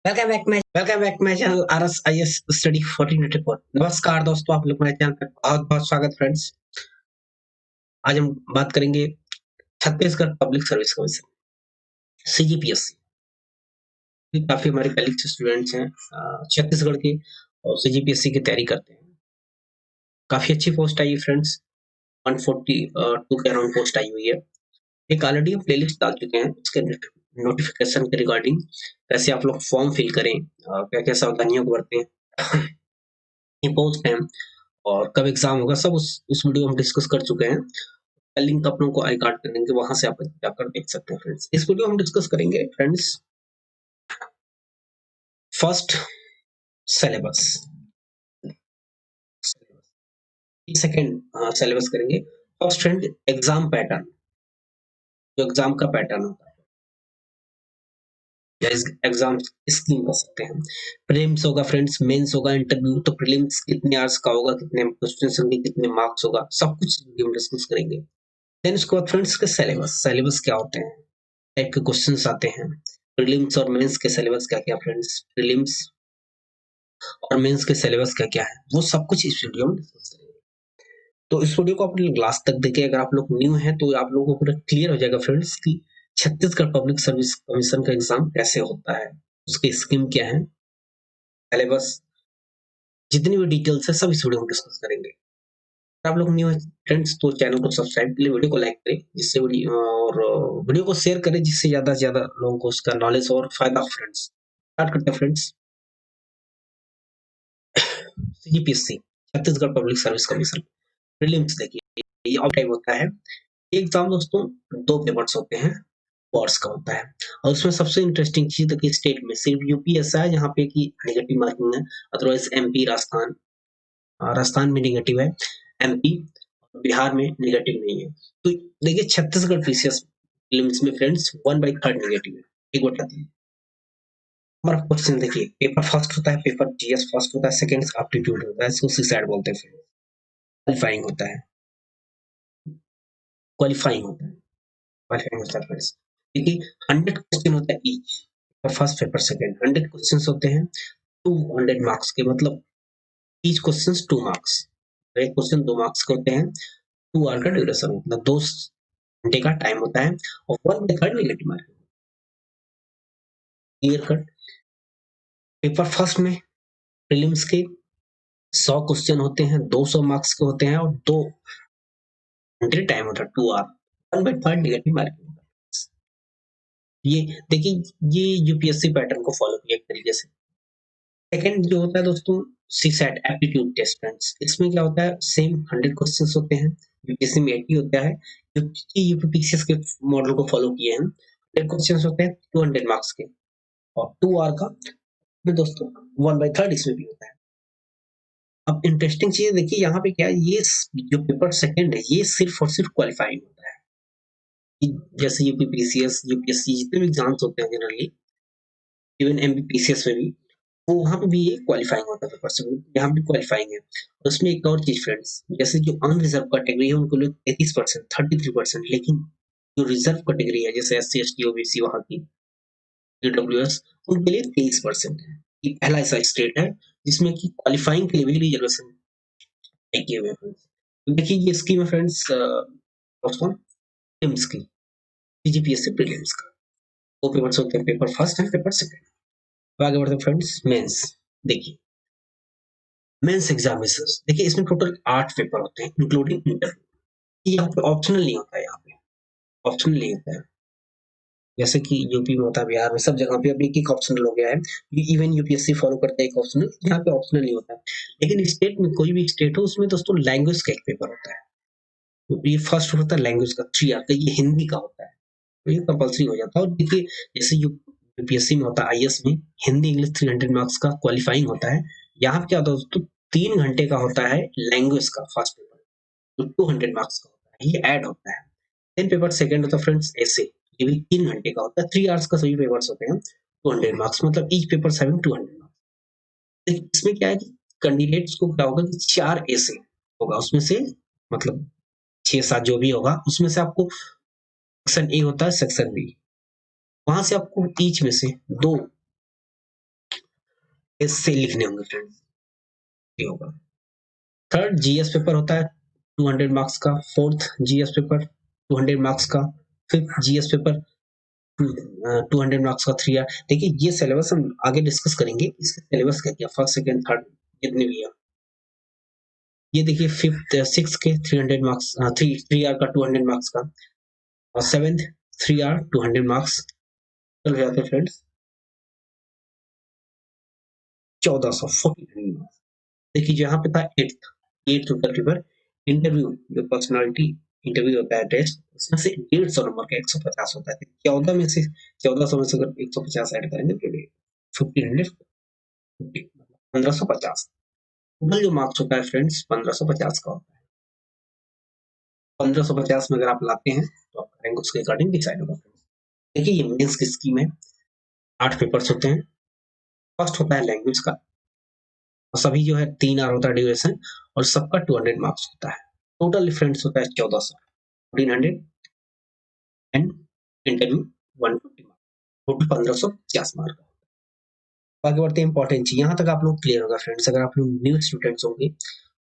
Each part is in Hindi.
Welcome back my channel RS IAS study 1484। नमस्कार दोस्तों, आप लोग मेरे चैनल पर बहुत बहुत स्वागत फ्रेंड्स। आज हम बात करेंगे Chhattisgarh public service commission CGPSC. काफी हमारे कलीग्स स्टूडेंट्स हैं छत्तीसगढ़ के और सीजीपीएससी की तैयारी करते हैं। काफी अच्छी पोस्ट आई है फ्रेंड्स, 142 के अराउंड पोस्ट आई हुई है। एक ऑलरेडी हम प्लेलिस्ट डाल चुके हैं इसके नोटिफिकेशन के रिगार्डिंग, कैसे आप लोग फॉर्म फिल करें, क्या क्या सावधानियों को बरतें, पोस्ट है और कब एग्जाम होगा, सब उस वीडियो में हम डिस्कस कर चुके हैं। लिंक आप लोगों को आई कार्ड कर देंगे, वहां से आप जाकर देख सकते हैं फ्रेंड्स। इस वीडियो में हम डिस्कस करेंगे friends first syllabus, second syllabus करेंगे। फर्स्ट फ्रेंड एग्जाम पैटर्न, जो एग्जाम का पैटर्न होता है या एग्जाम स्कीम कर सकते हैं। प्रीलिम्स होगा फ्रेंड्स, मेंस होगा, इंटरव्यू। तो प्रीलिम्स कितने आवर्स का होगा, कितने क्वेश्चन होंगे, कितने मार्क्स होगा, सब कुछ वीडियो में डिस्कस करेंगे। देन उसके बाद फ्रेंड्स के सिलेबस क्या होते हैं, टाइप के क्वेश्चंस आते हैं। प्रीलिम्स और मेंस के सिलेबस क्या क्या फ्रेंड्स, प्रीलिम्स और मेंस के सिलेबस क्या क्या है, वो सब कुछ इस वीडियो में डिस्कस करेंगे। तो इस वीडियो को आप लोग लास्ट तक देखें। अगर आप लोग न्यू हैं तो आप लोगों को पूरा क्लियर हो जाएगा फ्रेंड्स कि छत्तीसगढ़ पब्लिक सर्विस कमीशन का एग्जाम कैसे होता है, उसकी स्कीम क्या है, सिलेबस, जितनी भी डिटेल्स है सब इस वीडियो में डिस्कस करेंगे। आप लोग न्यू है फ्रेंड्स तो चैनल को सब्सक्राइब के लिए वीडियो को लाइक करें, जिससे वीडियो को शेयर करें, जिससे ज्यादा से ज्यादा लोगों को उसका नॉलेज और फायदा हो फ्रेंड्स। स्टार्ट करते हैं friends. CGPSC Chhattisgarh public service commission prelims, देखिए ये ऑल टाइप होता है। ये एग्जाम दोस्तों दो पेपर्स होते हैं, कोर्स का होता है। और उसमें सबसे इंटरेस्टिंग चीज देखिए, स्टेट में सिर्फ यूपी ऐसा है जहाँ पे की नेगेटिव मार्किंग है, अदरवाइज एमपी, राजस्थान में नेगेटिव है, एमपी बिहार में नेगेटिव नहीं है। तो देखिए छत्तीसगढ़ पीसीएस प्रीलिम्स में फ्रेंड्स 1/3 नेगेटिव है, 1/3। हमारा क्वेश्चन देखिए, पेपर फर्स्ट होता है, पेपर जीएस फर्स्ट होता है, सेकंड एप्टीट्यूड होता है, इसको सीसैट बोलते हैं। क्वालिफाइंग होता है, क्वालिफाइंग होता है, क्वालिफाइंग होता है फ्रेंड्स। देखिए 100 क्वेश्चन होता है each, first paper second 100 questions होते हैं 200 मार्क्स के, मतलब ईच क्वेश्चन 2 मार्क्स। एक क्वेश्चन 2 मार्क्स के होते हैं। 2 आवर का ड्यूरेशन, मतलब 2 घंटे का टाइम होता है और 1/3 negative mark. Clear cut. Paper first में प्रीलिम्स के 100 क्वेश्चन होते हैं, 200 मार्क्स के होते हैं और 2 घंटे टाइम होता है, 2 आवर, 1/3 नेगेटिव मार्किंग होता है। ये देखिए, ये यूपीएससी पैटर्न को फॉलो किया एक तरीके से। सेकंड जो होता है दोस्तों, सीसैट एप्टीट्यूड टेस्ट फ्रेंड्स, इसमें क्या होता है, सेम 100 क्वेश्चंस होते हैं, यूपीएससी में 80 होता है, क्योंकि यूपीपीसीएस के मॉडल को फॉलो किए हैं। 100 क्वेश्चंस होते हैं 200 मार्क्स के और 2 आवर का में दोस्तों 1/3 इसमें भी होता है। अब इंटरेस्टिंग चीज देखिए, यहाँ पे क्या है, ये जो पेपर सेकंड है ये सिर्फ और सिर्फ क्वालिफाइंग होता है। जैसे यूपीपीसीएस, यूपीएससी जितने भी एग्जाम्स होते हैं जनरली, इवन एमपीपीसीएस में भी, वो वहां पे भी ये क्वालिफाइंग होता है पेपर से, यहाँ भी क्वालिफाइंग है। और उसमें एक और चीज फ्रेंड्स, जैसे जो अनरिजर्व कैटेगरी है उनको लोग 33%, 33%, लेकिन जो रिजर्व कैटेगरी है जैसे एससी एसटी ओबीसी वहां की, ईडब्ल्यूएस, उनके लिए 23% है। ये पहला ऐसा स्टेट है जिसमें कि क्वालिफाइंग के लिए भी रिजर्वेशन किए हुए हैं। तो देखिए ये स्कीम है फ्रेंड्स, दोस्तों प्रीलिम्स की, सीजीपीएससी प्रीलिम्स का। दो पेपर्स होते हैं, paper first and paper second. तो आगे बढ़ते हैं फ्रेंड्स, मेंस। देखिए मेंस एग्जामिनेशंस, देखिए इसमें टोटल 8 पेपर होते हैं इंक्लूडिंग इंटरव्यू। यहाँ पे ऑप्शनल नहीं होता है, यहाँ पे ऑप्शनल नहीं होता है, जैसे कि यूपी में होता है, बिहार में, सब जगह पे अब एक ऑप्शनल हो गया है। इवन यूपीएससी फॉलो करता है एक ऑप्शनल, यहाँ पे ऑप्शनल नहीं होता है। लेकिन स्टेट में, कोई भी स्टेट हो, उसमें दोस्तों लैंग्वेज का एक पेपर होता है। तो ये फर्स्ट होता है लैंग्वेज का, 3 आवर का, ये हिंदी का होता है, तो ये कंपल्सरी हो जाता है। और देखिए जैसे यूपीएससी में होता है, आईएएस में हिंदी इंग्लिश 300 मार्क्स का क्वालिफाइंग होता है। यहाँ पे क्या होता है दोस्तों, 3 घंटे का होता है लैंग्वेज का फर्स्ट पेपर, तो 200 मार्क्स का होता है, ये ऐड होता है। देन पेपर सेकंड होता है फ्रेंड्स ऐसे, ये भी 3 घंटे का होता है, 3 आवर्स का सभी पेपर्स होते हैं, 200 मार्क्स, मतलब ईच पेपर 200 मार्क्स। इसमें क्या है कि कैंडिडेट्स को क्या होगा कि 4 ऐसे होगा, उसमें से मतलब 6-7 जो भी होगा, उसमें से आपको सेक्शन ए होता है, सेक्शन बी, वहां से आपको ईच में से 2 इससे लिखने होंगे फ्रेंड्स, ये होगा। थर्ड जीएस पेपर होता है 200 मार्क्स का। फोर्थ जीएस पेपर 200 मार्क्स का। फिफ्थ जीएस पेपर 200 मार्क्स का 3 आर। देखिए ये सिलेबस हम आगे डिस्कस करेंगे, इसका सिलेबस क्या क्या, फर्स्ट सेकंड थर्ड जितने भी है। ये देखिए फिफ्थ सिक्स के 300 मार्क्स, थ्री आर का 200 मार्क्स का, और सेवेंथ 3 आर 200 मार्क्स, चल जाते फ्रेंड्स 1440 मार्क्स। देखिए जो यहाँ पे था एट्थ पेपर इंटरव्यू, जो पर्सनालिटी इंटरव्यू होता है टेस्ट, उसमें से 150 नंबर का 150 होता है। 14 में से 1400 में से अगर 150 ऐड करेंगे तो 1550, 1550 टोटल जो मार्क्स होता है फ्रेंड्स 1550 का होता है। 1550 में अगर आप लाते हैं तो आपका रैंक उसके अकॉर्डिंग डिसाइड होगा। देखिए ये मेंस की स्कीम है, 8 पेपर्स होते हैं। फर्स्ट होता है लैंग्वेज का, और सभी जो है 3 आवर होता है ड्यूरेशन, और सबका 200 मार्क्स होता है। टोटल डिफरेंस होता है 1400, 1400 and interview 150 marks, total 1550 mark. आगे बढ़ते हैं इंपॉर्टेंट चीज, यहाँ तक आप लोग क्लियर होगा फ्रेंड्स। अगर आप लोग न्यू स्टूडेंट्स होंगे,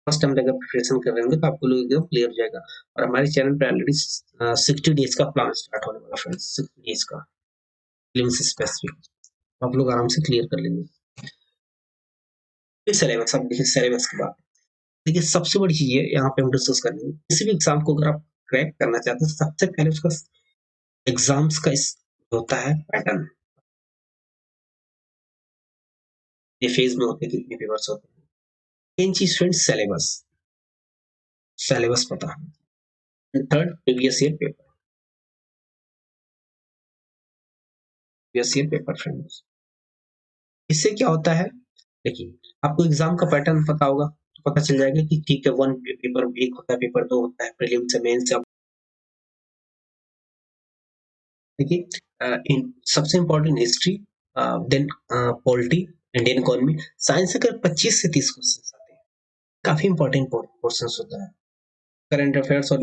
फर्स्ट टाइम अगर प्रिपरेशन कर रहे होंगे, तो आपको लोग एकदम क्लियर हो जाएगा। और हमारे चैनल पे ऑलरेडी 60 डेज का प्लान स्टार्ट होने वाला फ्रेंड्स, 60 डेज का लिम्स स्पेसिफिक, आप लोग आराम से क्लियर कर लेंगे। सिलेबस, अब देखिए सिलेबस की बात, देखिए सबसे बड़ी चीज है यहाँ पे हम डिस्कस करेंगे। किसी भी एग्जाम को अगर आप क्रैक करना चाहते हैं, सबसे पहले उसका एग्जाम्स का इस होता है पैटर्न, ये फेज में होते हैं, कितने पेपर्स होते हैं। मेन चीज फ्रेंड्स सिलेबस, सिलेबस पता है। Third previous year paper, previous year paper friends, इससे क्या होता है, देखिए आपको एग्जाम का पैटर्न पता होगा तो पता चल जाएगा कि ठीक है, वन पेपर एक होता है, पेपर दो होता है, प्रीलिम्स से मेंस से। देखिए सबसे important history, then polity, Indian economy. Science से कर 25 से 30 क्वेश्चन आते हैं, काफी इंपॉर्टेंट क्वेश्चन होता है। करंट अफेयर्स और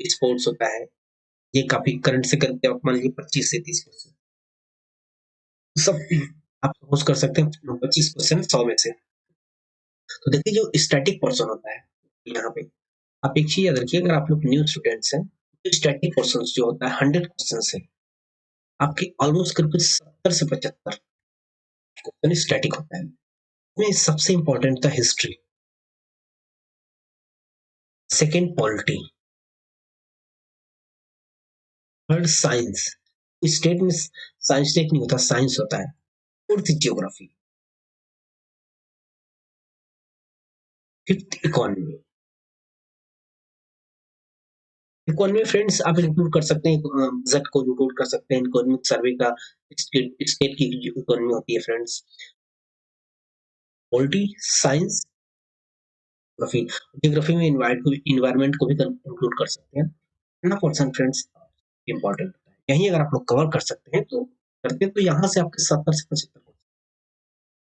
स्पोर्ट्स होता है, ये काफी करंट से करते हैं, आप मान लीजिए 25 से 30 क्वेश्चन सब आप सपोज कर सकते हैं 25 क्वेश्चन 100 में से। तो देखिए जो स्टैटिक पोर्शन होता है यहाँ पे, आप एक चीज याद रखिए, अगर आप लोग न्यू स्टूडेंट्स हैं, तो स्टैटिक पोर्शन जो होता है 100 क्वेश्चन है, आपके ऑलमोस्ट करके 70 से 75 क्वेश्चन स्टैटिक होता है। इसमें सबसे इंपॉर्टेंट था history, second polity, third science, state में साइंस स्टेट नहीं होता, साइंस होता है। Fourth geography, fifth economy. Economy friends आप इंक्लूड कर सकते हैं, बजट को इंक्लूड कर सकते हैं, इकोनॉमिक सर्वे का, स्टेट की इकोनॉमी होती है friends. Polity, science, geography, geography में इन्वायरमेंट को भी इंक्लूड कर सकते हैं। ना पर्सन फ्रेंड्स इंपॉर्टेंट होता है, यही अगर आप लोग कवर कर सकते हैं तो करते हैं, तो यहाँ से आपके 70 से 75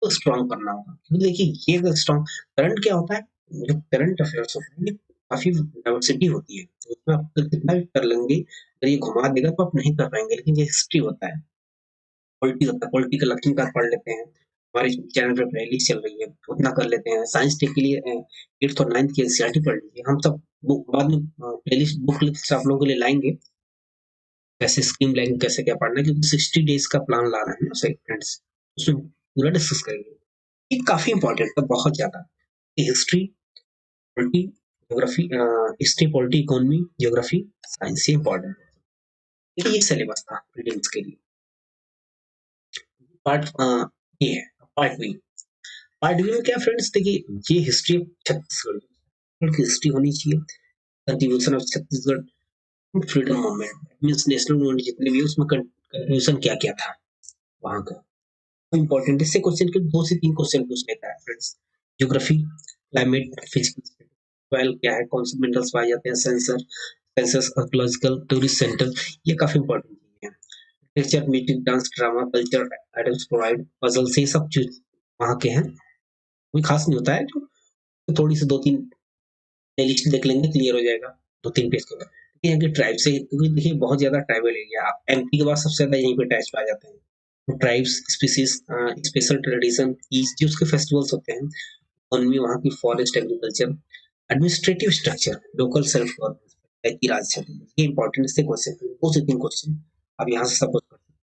को स्ट्रॉन्ग करना होगा। क्योंकि देखिए ये स्ट्रॉन्ग करंट क्या होता है, जो करंट अफेयर्स होते हैं, ये काफी डाइवर्सिटी होती है, तो उसमें आप कितना भी कर लेंगे, अगर ये घुमा देगा तो आप नहीं कर पाएंगे। लेकिन ये हिस्ट्री होता है, पॉलिटी होता है, पॉलिटी का लक्ष्मीकांत पढ़ लेते हैं, हमारे चैनल पे प्लेलिस्ट चल रही है, उतना कर लेते हैं। साइंस टेक के लिए 8th और 9th की एनसीईआरटी पढ़ लीजिए, हम सब बुक बाद में प्लेलिस्ट बुक लिस्ट आप लोगों के लिए लाएंगे, कैसे स्कीम लाएंगे, कैसे क्या पढ़ना है, क्योंकि 60 डेज का प्लान ला रहे हैं ना सही फ्रेंड्स, उसमें पूरा डिस्कस करेंगे। ये काफी इंपॉर्टेंट है, बहुत ज्यादा। History, polity, geography, history, polity, economy, geography, science, ये इंपॉर्टेंट है। ये सिलेबस था प्रीलिम्स के लिए। पार्ट ये है पार्ट बी। पार्ट बी में क्या फ्रेंड्स, देखिए ये हिस्ट्री छत्तीसगढ़ की हिस्ट्री होनी चाहिए, contribution of Chhattisgarh, freedom movement means national movement जितने भी उसमें कंट्रीब्यूशन क्या क्या था वहां का, इंपॉर्टेंट। इससे क्वेश्चन के 2 से 3 क्वेश्चन पूछ लेता है friends. Geography, climate, physics, soil क्या है, कौन से मिनरल्स पाए जाते हैं, sensor, census, archaeological, tourist centre, ये काफी इंपॉर्टेंट चीजें हैं। Literature, music, dance, drama, culture, idols, provide, puzzle, से सब चीज वहाँ के हैं, कोई खास नहीं होता है। तो थोड़ी सी 2-3 प्लेलिस्ट देख लेंगे, क्लियर हो जाएगा 2-3 पेज के बाद। यहाँ के ट्राइब से, क्योंकि देखिए बहुत ज्यादा ट्राइबल एरिया, एमपी के बाद सबसे ज्यादा यहीं पे अटैच पाए जाते हैं। ट्राइब्स, स्पीसीज, स्पेशल ट्रेडिशन, जो उसके फेस्टिवल्स होते हैं, इकोनॉमी वहाँ की, forest, agriculture, administrative structure, local self government की राज चल, ये इंपॉर्टेंट से क्वेश्चन, दो से तीन क्वेश्चन आप यहाँ से सपोज कर सकते हैं।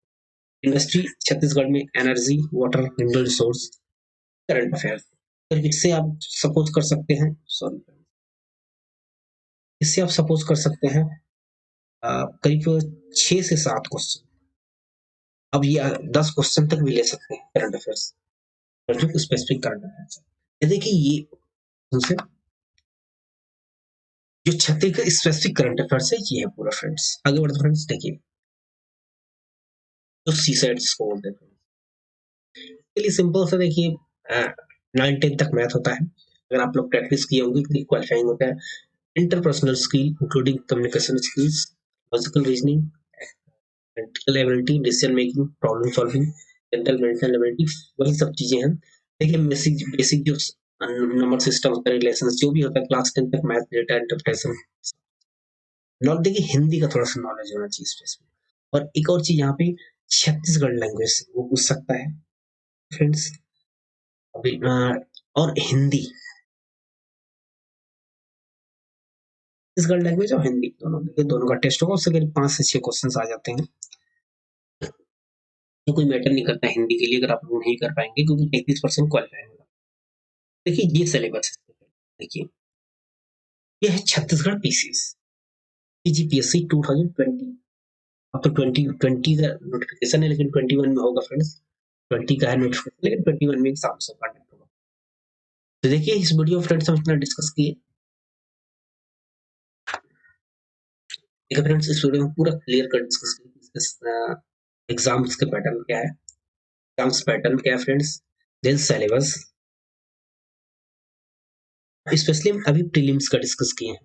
इंडस्ट्री छत्तीसगढ़ में, energy, water, mineral resource, current affairs. फिर इससे आप सपोज कर सकते हैं, सॉरी, इससे आप सपोज कर सकते हैं करीब 6 से 7 क्वेश्चन। अब ये 10 क्वेश्चन तक भी ले सकते हैं करंट अफेयर्स, जो स्पेसिफिक करंट अफेयर्स है। देखिए ये उनसे जो छत्तीसगढ़ स्पेसिफिक करंट अफेयर्स है, ये है पूरा फ्रेंड्स। आगे बढ़ते फ्रेंड्स, देखिए जो सी साइड इसको बोलते हैं, चलिए सिंपल सा देखिए, 9-10 तक मैथ होता है, अगर आप लोग प्रैक्टिस किए होंगे तो क्वालिफाइंग होता है। Interpersonal skill including communication skills, logical reasoning, analytical ability, decision making, problem solving, general mental ability, वही सब चीजें हैं। देखिए बेसिक बेसिक जो नंबर सिस्टम होता है, रिलेशन जो भी होता है, क्लास 10 तक मैथ, डेटा इंटरप्रिटेशन, नॉलेज। देखिए हिंदी का थोड़ा सा नॉलेज होना चाहिए इसमें। और एक और चीज यहाँ पे, छत्तीसगढ़ लैंग्वेज वो पूछ सकता है फ्रेंड्स। अभी और हिंदी, छत्तीसगढ़ लैंग्वेज और हिंदी दोनों, देखिए दोनों का टेस्ट होगा, उससे करीब 5 से 6 क्वेश्चन आ जाते हैं। तो कोई मैटर नहीं करता हिंदी के लिए अगर आप लोग नहीं कर पाएंगे, क्योंकि 33% क्वालिफाई होगा। देखिए ये सिलेबस है, देखिए ये है छत्तीसगढ़ पीसीएस, पीजीपीएससी 2020। अब तो 2020 का नोटिफिकेशन है, लेकिन 21 में होगा फ्रेंड्स। 20 का है नोटिफिकेशन, लेकिन 21 में एग्जाम से कंडक्ट होगा। तो देखिए इस वीडियो फ्रेंड्स हम इतना डिस्कस किए। देखिए फ्रेंड्स इस वीडियो में पूरा क्लियर कर डिस्कस किया एग्जाम्स के पैटर्न क्या है, एग्जाम्स पैटर्न क्या है फ्रेंड्स, देन सिलेबस, स्पेशली हम अभी प्रीलिम्स का डिस्कस किए हैं।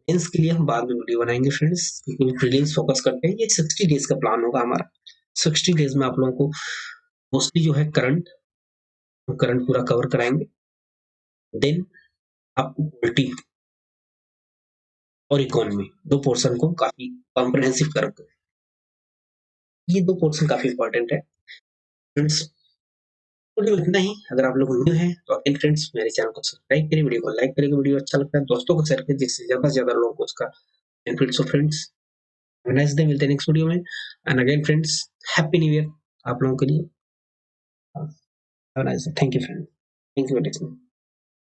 मेंस के लिए हम बाद में वीडियो बनाएंगे फ्रेंड्स, क्योंकि प्रीलिम्स फोकस करते हैं। ये 60 डेज का प्लान होगा हमारा। 60 डेज में आप लोगों को मोस्टली जो है करंट पूरा कवर कराएंगे। देन आपको पॉलिटी और इकोनॉमी, दो पोर्शन को काफी कॉम्प्रिहेंसिव करेंगे। ये दो पोर्शन काफी इंपॉर्टेंट है फ्रेंड्स। तो इतना ही। अगर आप लोग न्यू हैं तो अगेन फ्रेंड्स मेरे चैनल को सब्सक्राइब करिए, वीडियो को लाइक करिए, वीडियो अच्छा लगता है दोस्तों को शेयर करिए, जिससे ज्यादा से ज्यादा लोगों को उसका बेनिफिट हो फ्रेंड्स। नेक्स्ट डे मिलते हैं नेक्स्ट वीडियो में। And again friends, happy new year आप लोगों के लिए। Have a nice day. Thank you friends, thank you for listening.